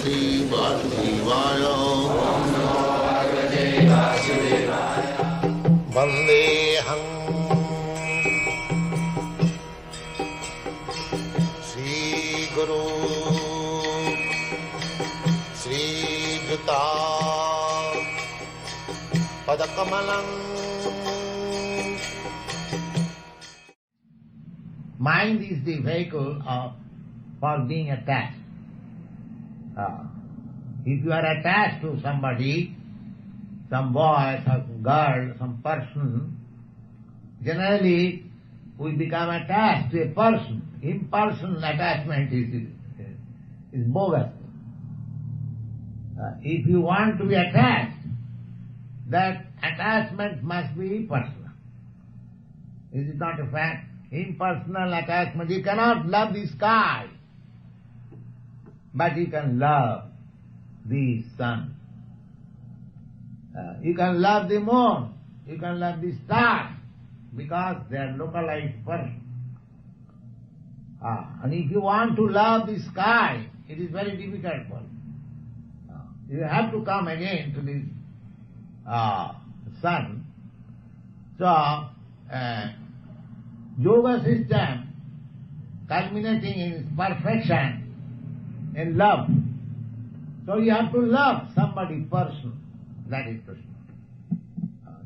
Bhagavate Vasudevaya. Vandeham Sri Guru Sri Juta Padakamalam. Mind is the vehicle for being attached. If you are attached to somebody, some boy, some girl, some person, generally we become attached to a person. Impersonal attachment is bogus. If you want to be attached, that attachment must be personal. Is it not a fact? Impersonal attachment. You cannot love the sky, but you can love the sun. You can love the moon. You can love the stars, because they are localized persons. And if you want to love the sky, it is very difficult for you. You have to come again to the sun. So, yoga system culminating in perfection in love. So you have to love somebody person, that is Krishna.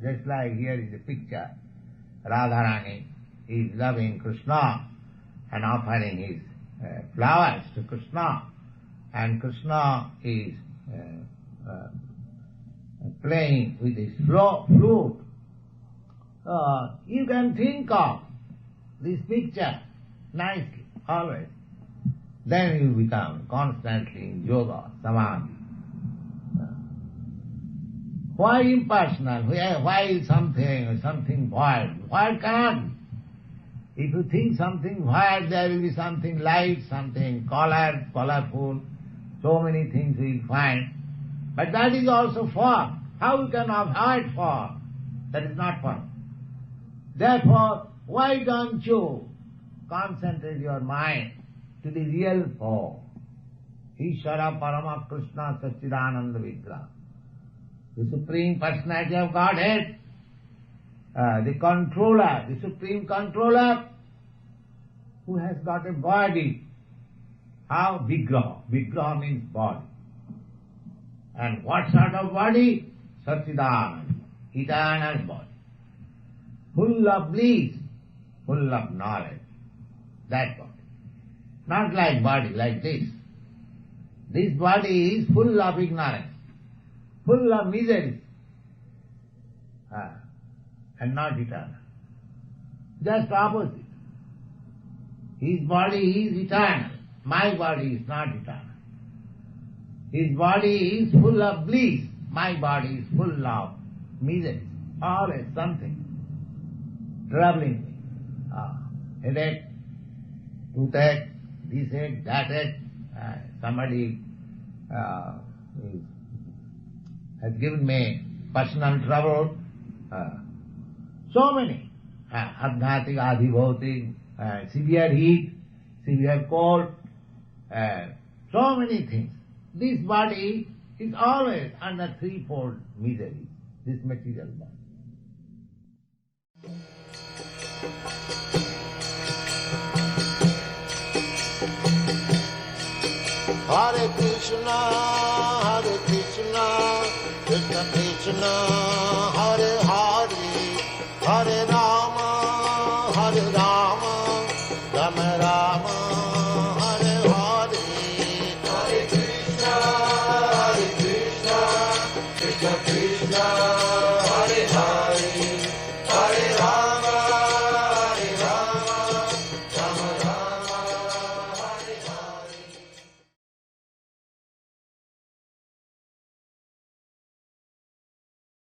Just like here is a picture, Radharani is loving Krishna and offering his flowers to Krishna, and Krishna is playing with his flute. You can think of this picture nicely, always. Then you become constantly in yoga, samadhi. Why impersonal? Why something void? Void cannot be. If you think something void, there will be something light, something colored, colorful, so many things you will find. But that is also form. How you can avoid form? That is not form. Therefore, why don't you concentrate your mind to the real form? Ishvara Parama Krishna Satchidananda Vigraha, the Supreme Personality of Godhead, the controller, the Supreme Controller, who has got a body. How? Vigraha. Vigraha means body. And what sort of body? Satchidananda, eternal body. Full of bliss, full of knowledge. That body. Not like body, like this. This body is full of ignorance, full of misery, and not eternal. Just opposite. His body is eternal. My body is not eternal. His body is full of bliss. My body is full of misery. Always something troubling me. Headache, toothache, this ache, that ache. Somebody has given me personal trouble. So many. Adhyatik, adhibhautik, severe heat, severe cold, so many things. This body is always under threefold misery, this material body. Hare Krishna, Krishna Krishna,